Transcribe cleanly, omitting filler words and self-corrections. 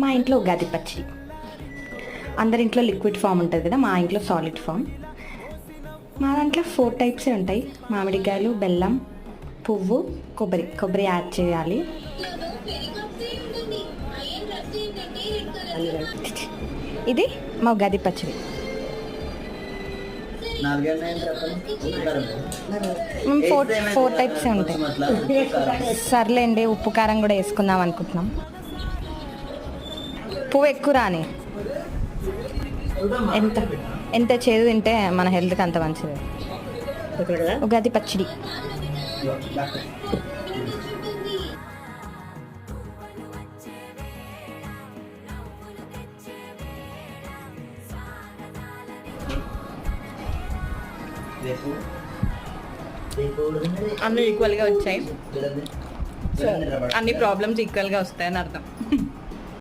మా ఇంట్లో ఉగాది పచ్చడి. అందరి ఇంట్లో లిక్విడ్ ఫామ్ ఉంటుంది కదా, మా ఇంట్లో సాలిడ్ ఫామ్. మా దాంట్లో 4 టైప్సే ఉంటాయి: మామిడికాయలు, బెల్లం, పువ్వు, కొబ్బరి యాడ్ చేయాలి. ఇది మా ఉగాది పచ్చడి. మేము 4 టైప్సే ఉంటాయి. సర్లేండి, ఉప్పు కారం కూడా వేసుకుందాం అనుకుంటున్నాం. పువ్వు ఎక్కువ రాని, ఎంత చేదు తింటే మన హెల్త్కి అంత మంచిది. ఉగాది పచ్చడి. అన్నీ ఈక్వల్గా వచ్చాయి. సో అన్ని ప్రాబ్లమ్స్ ఈక్వల్గా వస్తాయని అర్థం.